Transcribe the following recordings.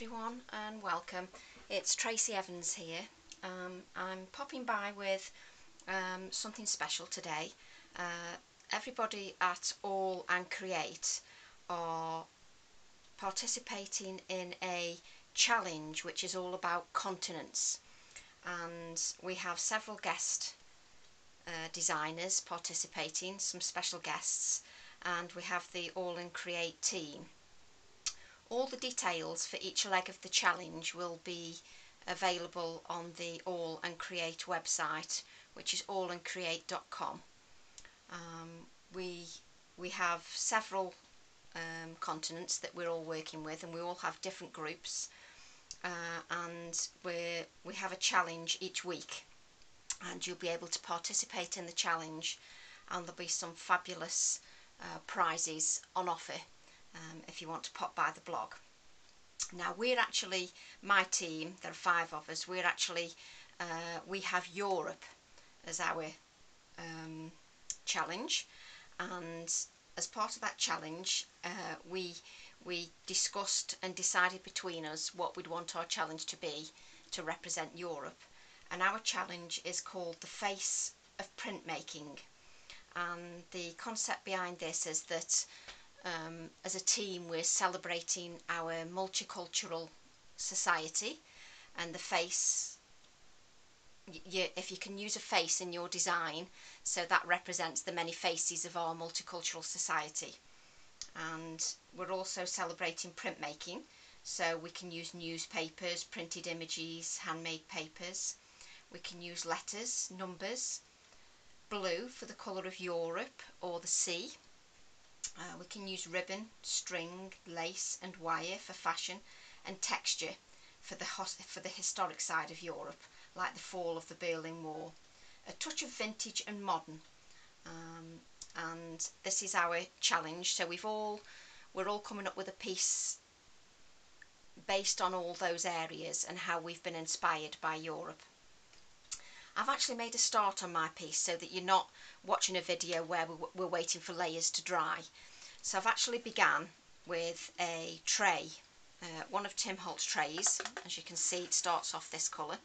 everyone and welcome. It's Tracy Evans here. I'm popping by with something special today. Everybody at AALLandCreate are participating in a challenge which is all about continents, and we have several guest designers participating, some special guests, and we have the AALLandCreate team. All the details for each leg of the challenge will be available on the AALLandCreate website, which is AALLandCreate.com. We have several continents that we're all working with, and we all have different groups, and we have a challenge each week, and you'll be able to participate in the challenge, and there'll be some fabulous prizes on offer if you want to pop by the blog. Now we're actually, my team, there are 5 of us, we're actually, we have Europe as our challenge, and as part of that challenge we discussed and decided between us what we'd want our challenge to be to represent Europe, and our challenge is called the Face of Printmaking. And the concept behind this is that as a team we're celebrating our multicultural society, and the face, if you can use a face in your design, so that represents the many faces of our multicultural society. And we're also celebrating printmaking, so we can use newspapers, printed images, handmade papers. We can use letters, numbers, blue for the colour of Europe or the sea. We can use ribbon, string, lace and wire for fashion, and texture for the historic side of Europe, like the fall of the Berlin Wall. A touch of vintage and modern, and this is our challenge. So we're all coming up with a piece based on all those areas and how we've been inspired by Europe. I've actually made a start on my piece so that you're not watching a video where we're waiting for layers to dry. So I've actually began with a tray, one of Tim Holt's trays. As you can see, it starts off this colour,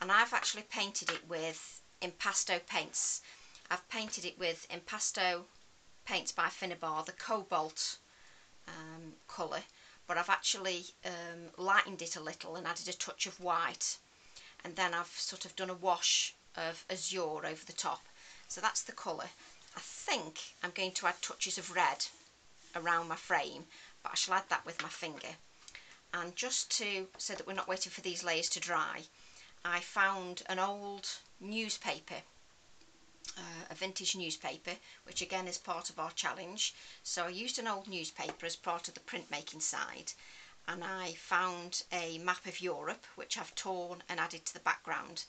and I've actually painted it with impasto paints. I've painted it with impasto paints by Finnabar, the cobalt colour, but I've actually lightened it a little and added a touch of white, and then I've sort of done a wash of azure over the top. So that's the colour. I think I'm going to add touches of red around my frame, but I shall add that with my finger. And just so that we're not waiting for these layers to dry, I found an old newspaper, a vintage newspaper, which again is part of our challenge. So I used an old newspaper as part of the printmaking side, and I found a map of Europe which I've torn and added to the background,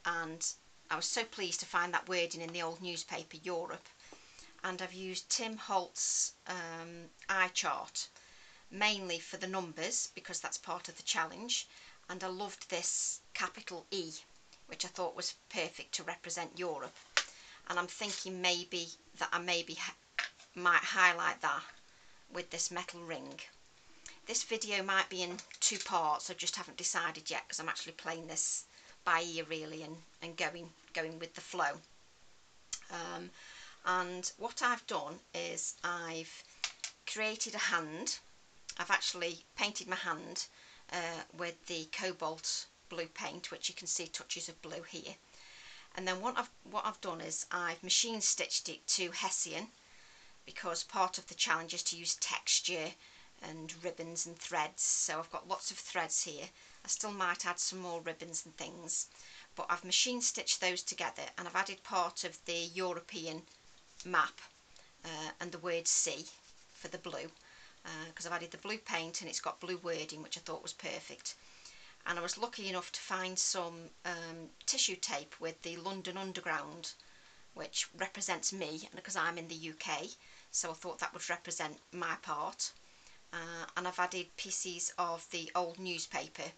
and I was so pleased to find that wording in the old newspaper, Europe. And I've used Tim Holt's eye chart mainly for the numbers because that's part of the challenge, and I loved this capital E, which I thought was perfect to represent Europe. And I'm thinking maybe that I might highlight that with this metal ring. This video might be in 2 parts, I just haven't decided yet because I'm actually playing this by ear really and going with the flow. And what I've done is I've created a hand. I've actually painted my hand with the cobalt blue paint, which you can see touches of blue here. And then what I've done is I've machine stitched it to Hessian, because part of the challenge is to use texture and ribbons and threads. So I've got lots of threads here. I still might add some more ribbons and things, but I've machine stitched those together, and I've added part of the European map and the word sea for the blue, because I've added the blue paint and it's got blue wording, which I thought was perfect. And I was lucky enough to find some tissue tape with the London Underground, which represents me because I'm in the UK, so I thought that would represent my part. And I've added pieces of the old newspaper,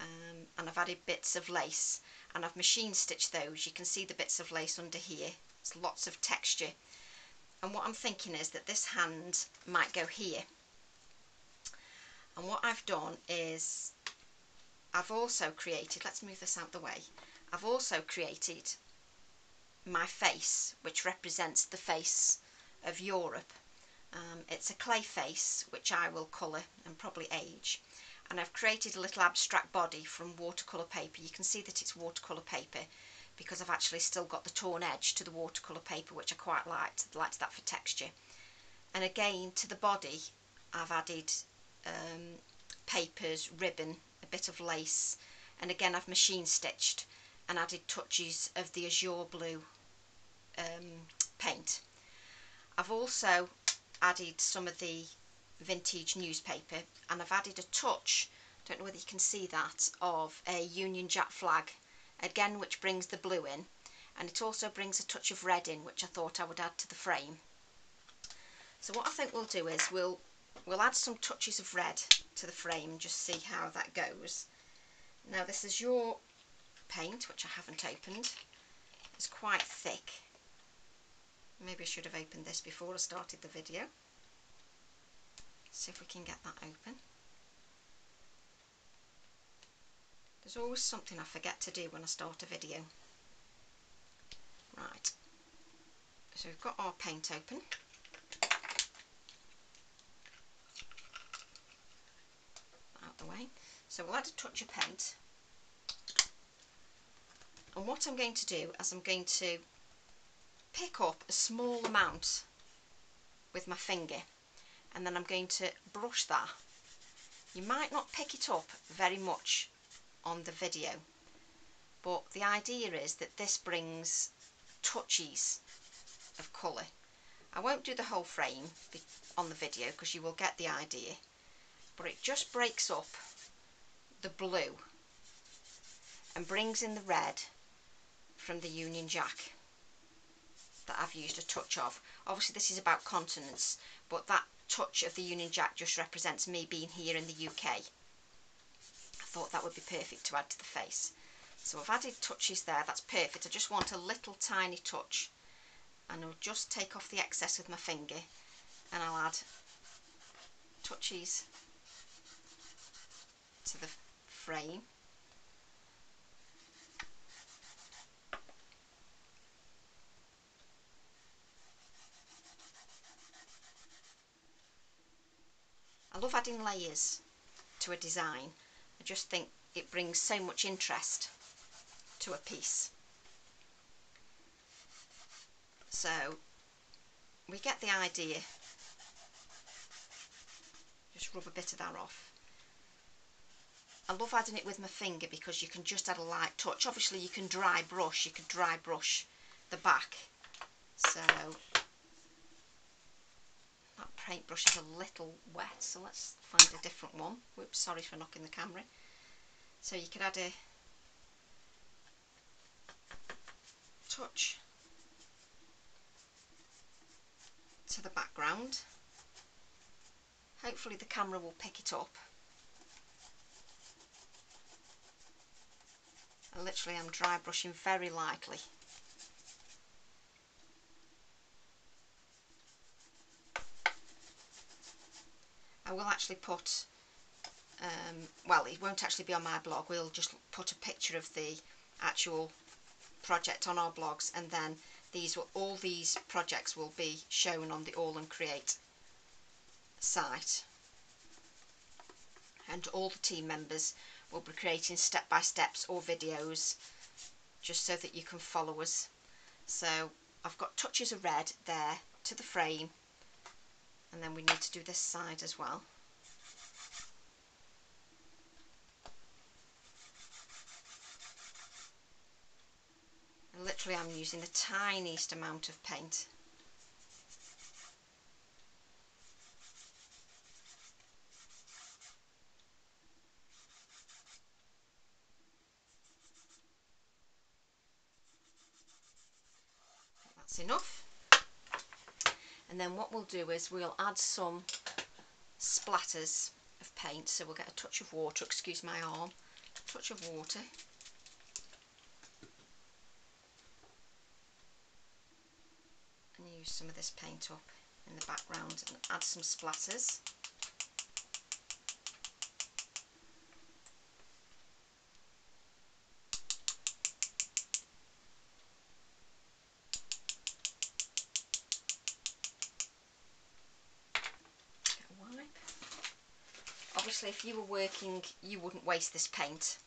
and I've added bits of lace, and I've machine stitched those. You can see the bits of lace under here. There's lots of texture, and what I'm thinking is that this hand might go here, And what I've done is I've also created, let's move this out the way, I've also created my face, which represents the face of Europe. It's a clay face which I will colour and probably age, and I've created a little abstract body from watercolour paper. You can see that it's watercolour paper because I've actually still got the torn edge to the watercolour paper, which I quite liked that for texture. And again, to the body I've added papers, ribbon, a bit of lace, and again I've machine stitched and added touches of the azure blue paint. I've also added some of the vintage newspaper, and I've added a touch, don't know whether you can see that, of a Union Jack flag, again which brings the blue in, and it also brings a touch of red in, which I thought I would add to the frame. So what I think we'll do is we'll add some touches of red to the frame and just see how that goes. Now this is your paint, which I haven't opened. It's quite thick. Maybe I should have opened this before I started the video. See if we can get that open. There's always something I forget to do when I start a video. Right, so we've got our paint open. Out the way. So we'll add a touch of paint. And what I'm going to do is I'm going to pick up a small amount with my finger, and then I'm going to brush that. You might not pick it up very much on the video, but the idea is that this brings touches of colour. I won't do the whole frame on the video because you will get the idea, but it just breaks up the blue and brings in the red from the Union Jack that I've used a touch of. Obviously this is about continents, but that touch of the Union Jack just represents me being here in the UK. I thought that would be perfect to add to the face. So I've added touches there, that's perfect. I just want a little tiny touch, and I'll just take off the excess with my finger, and I'll add touches to the frame. I love adding layers to a design. I just think it brings so much interest to a piece. So we get the idea. Just rub a bit of that off. I love adding it with my finger because you can just add a light touch. Obviously you can dry brush the back. So that paintbrush is a little wet, so let's find a different one. Whoops, sorry for knocking the camera. So you could add a touch to the background. Hopefully the camera will pick it up. And literally I'm dry brushing very lightly. I will actually put, well, it won't actually be on my blog, we'll just put a picture of the actual project on our blogs, and then all these projects will be shown on the AALLandCreate site, and all the team members will be creating step-by-steps or videos just so that you can follow us. So I've got touches of red there to the frame, and then we need to do this side as well. And literally I'm using the tiniest amount of paint. That's enough. And then what we'll do is we'll add some splatters of paint. So we'll get a touch of water, excuse my arm, a touch of water. And use some of this paint up in the background and add some splatters. obviously if you were working you wouldn't waste this paint,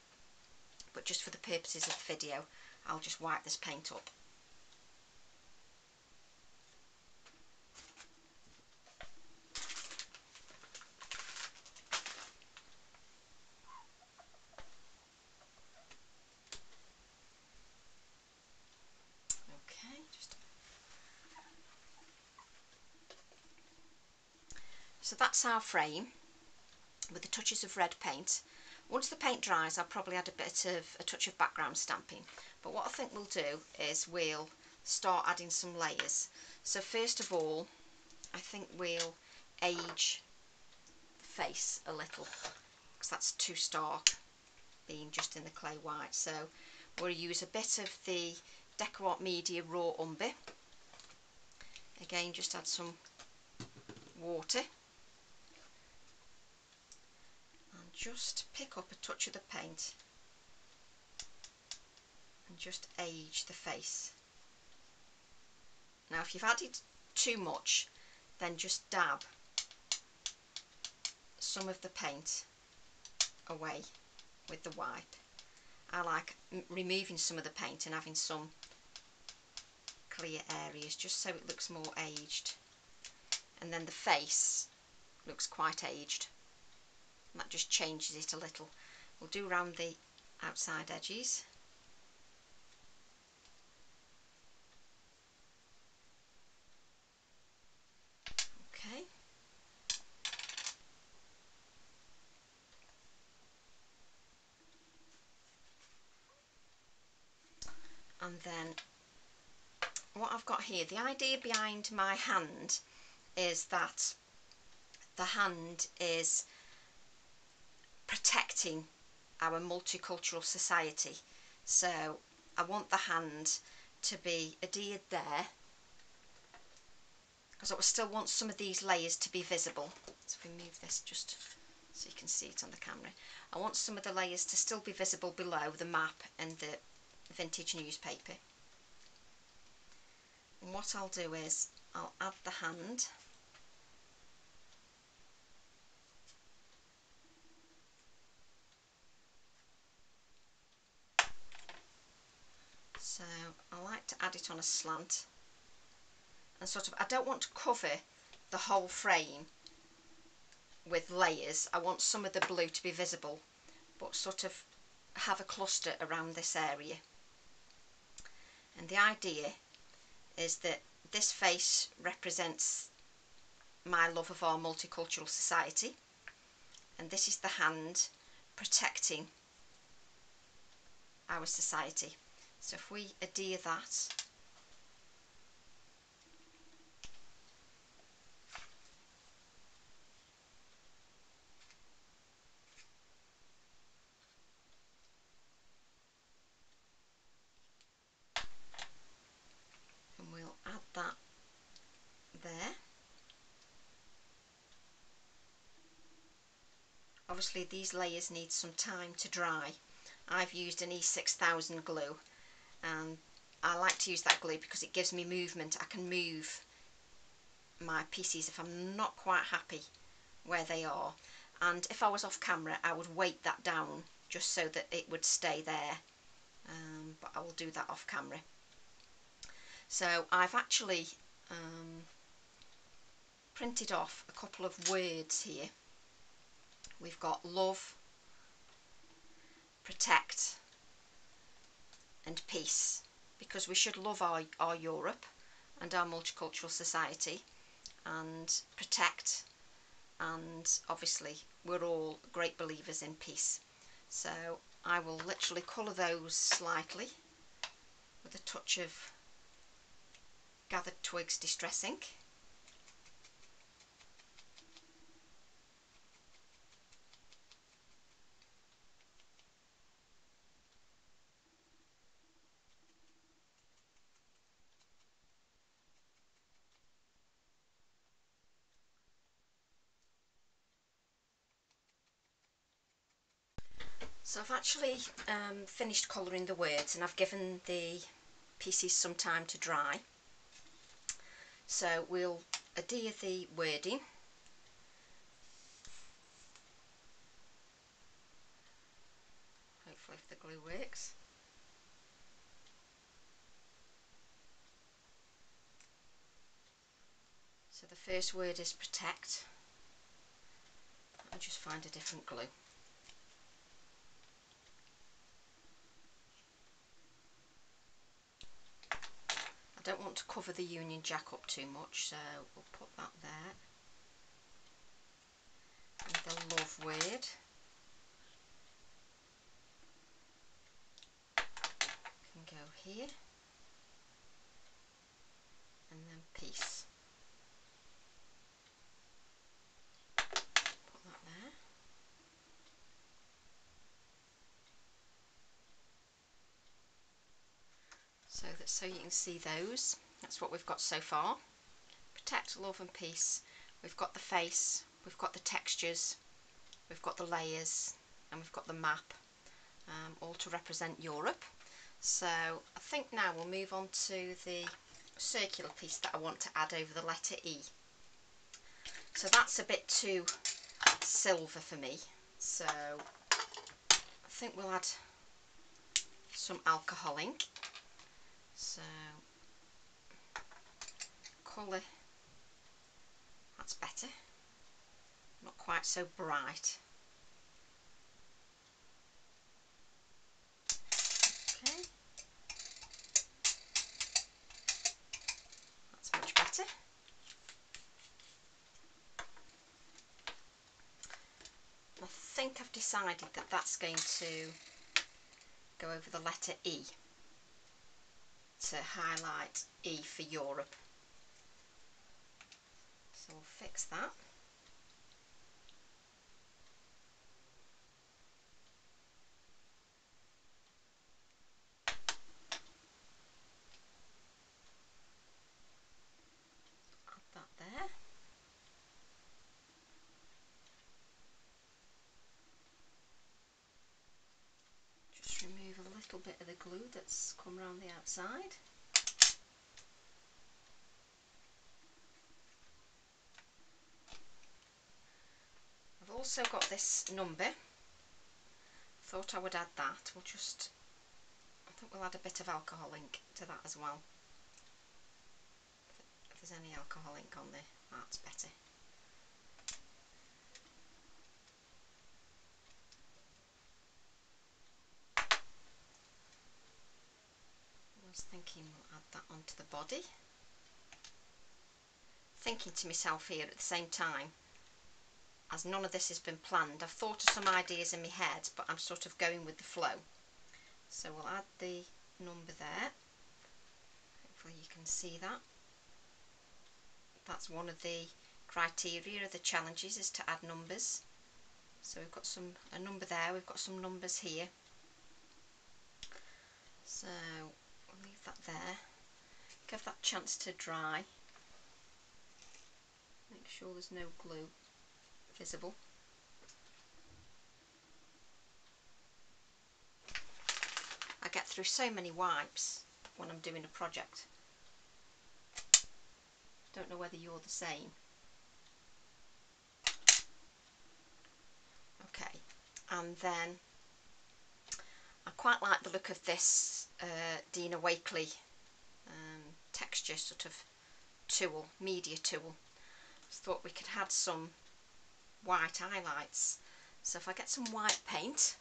but just for the purposes of the video I'll just wipe this paint up. Okay, so that's our frame with the touches of red paint. Once the paint dries I'll probably add a touch of background stamping, but what I think we'll do is we'll start adding some layers. So first of all I think we'll age the face a little because that's too stark being just in the clay white. So we'll use a bit of the Deco Art Media Raw Umber. Again, just add some water and just pick up a touch of the paint and just age the face. Now if you've added too much, then just dab some of the paint away with the wipe. I like removing some of the paint and having some clear areas just so it looks more aged, and then the face looks quite aged. That just changes it a little. We'll do around the outside edges. Okay. And then what I've got here, the idea behind my hand is that the hand is protecting our multicultural society. So I want the hand to be adhered there because I still want some of these layers to be visible. So if we move this just so you can see it on the camera, I want some of the layers to still be visible below the map and the vintage newspaper. And what I'll do is I'll add the hand. So I like to add it on a slant and sort of, I don't want to cover the whole frame with layers. I want some of the blue to be visible, but sort of have a cluster around this area. And the idea is that this face represents my love of our multicultural society, and this is the hand protecting our society. So if we adhere that, and we'll add that there. Obviously these layers need some time to dry. I've used an E6000 glue, and I like to use that glue because it gives me movement. I can move my pieces if I'm not quite happy where they are, and if I was off camera I would weight that down just so that it would stay there, but I will do that off camera. So I've actually printed off a couple of words here. We've got love, protect and peace, because we should love our Europe and our multicultural society and protect, and obviously we're all great believers in peace. So I will literally colour those slightly with a touch of Gathered Twigs Distress Ink. So I've actually finished colouring the words, and I've given the pieces some time to dry. So we'll adhere the wording. glue works. So the first word is protect. I'll just find a different glue. I don't want to cover the Union Jack up too much, so we'll put that there. And the love word can go here, and then peace. Put that there. So you can see those. That's what we've got so far. Protect, love and peace. We've got the face, we've got the textures, we've got the layers, and we've got the map, all to represent Europe. So I think now we'll move on to the circular piece that I want to add over the letter E. So that's a bit too silver for me, so I think we'll add some alcohol ink. So colour, that's better, not quite so bright. Okay, that's much better. I think I've decided that that's going to go over the letter E to highlight E for Europe. So we'll fix that. Add that there. Just remove a little bit of the glue that's come around the outside. I've also got this number. Thought I would add that. I think we'll add a bit of alcohol ink to that as well. If there's any alcohol ink on there, that's better. I was thinking we'll add that onto the body. Thinking to myself here at the same time, as none of this has been planned, I've thought of some ideas in my head, but I'm sort of going with the flow. So we'll add the number there. Hopefully you can see that. That's one of the criteria of the challenges, is to add numbers. So we've got a number there, we've got some numbers here. So we'll leave that there. Give that a chance to dry. Make sure there's no glue visible. I get through so many wipes when I'm doing a project. Don't know whether you're the same. Okay, and then I quite like the look of this Dina Wakley texture sort of tool, media tool. Just thought we could add some white highlights. So if I get some white paint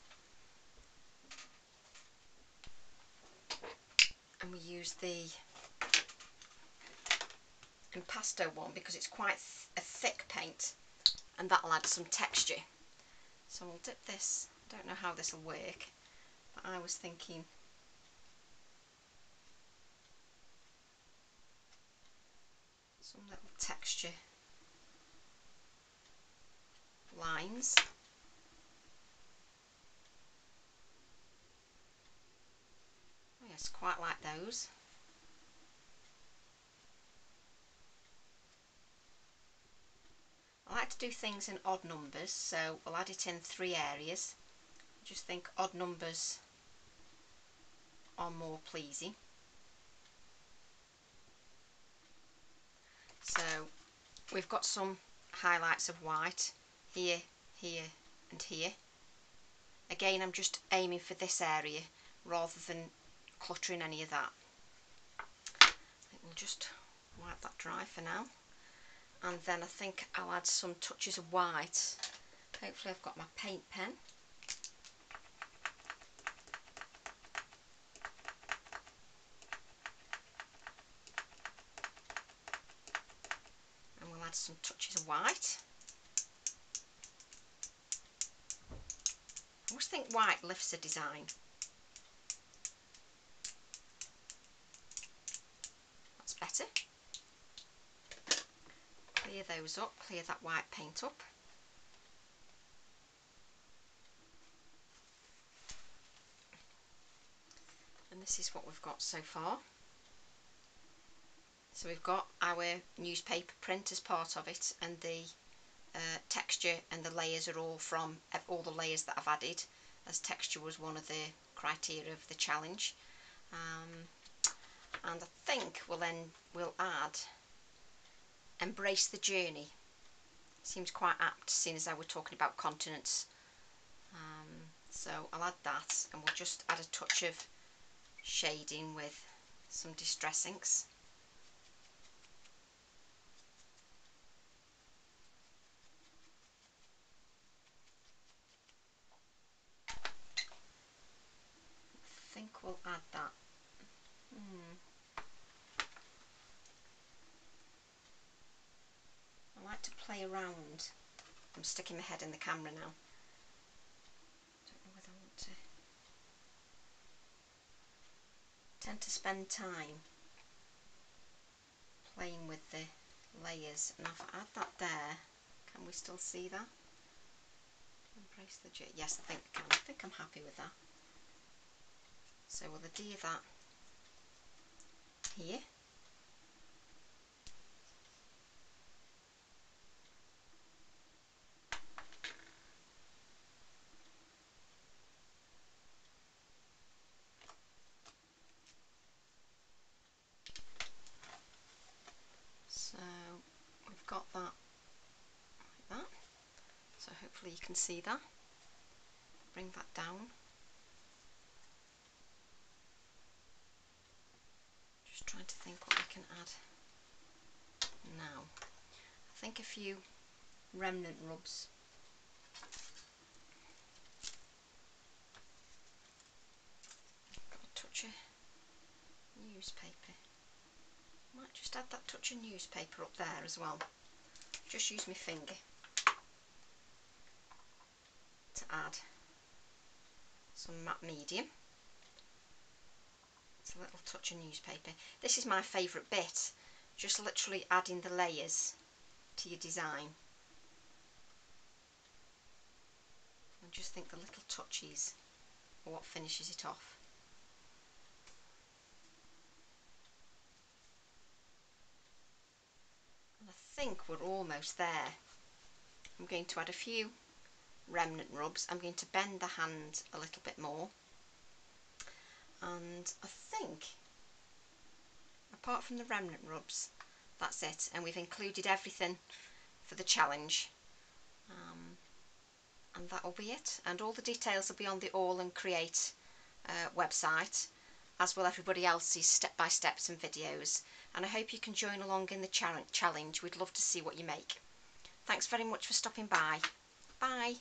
and we use the impasto one, because it's quite a thick paint, and that'll add some texture. So we'll dip this. I don't know how this will work, but I was thinking some little texture lines. Oh yes, quite like those. I like to do things in odd numbers, so we'll add it in 3 areas. I just think odd numbers are more pleasing. So we've got some highlights of white here, here and here. Again, I'm just aiming for this area rather than cluttering any of that. I think we'll just wipe that dry for now, and then I think I'll add some touches of white. Hopefully I've got my paint pen. And we'll add some touches of white. I always think white lifts a design. That's better. Clear those up, clear that white paint up. And this is what we've got so far. So we've got our newspaper print as part of it, and the texture and the layers are all from all the layers that I've added, as texture was one of the criteria of the challenge. And I think we'll add embrace the journey. Seems quite apt, seeing as how we're talking about continents. So I'll add that, and we'll just add a touch of shading with some distress inks. I think we'll add that. I like to play around. I'm sticking my head in the camera now. Don't know whether I want to. Tend to spend time playing with the layers, and if I add that there, can we still see that? Embrace the journey. Yes, I think I can. I think I'm happy with that. So we'll adhere that here. So we've got that like that. So hopefully you can see that. Bring that down. Just trying to think what we can add now. I think a few remnant rubs. Got a touch of newspaper. Might just add that touch of newspaper up there as well. Just use my finger to add some matte medium. It's a little touch of newspaper. This is my favourite bit, just literally adding the layers to your design. I just think the little touches are what finishes it off. And I think we're almost there. I'm going to add a few remnant rubs. I'm going to bend the hand a little bit more, and I think apart from the remnant rubs, that's it, and we've included everything for the challenge, and that'll be it. And all the details will be on the AALLandCreate website, as will everybody else's step-by-steps and videos, and I hope you can join along in the challenge. We'd love to see what you make. Thanks very much for stopping by. Bye.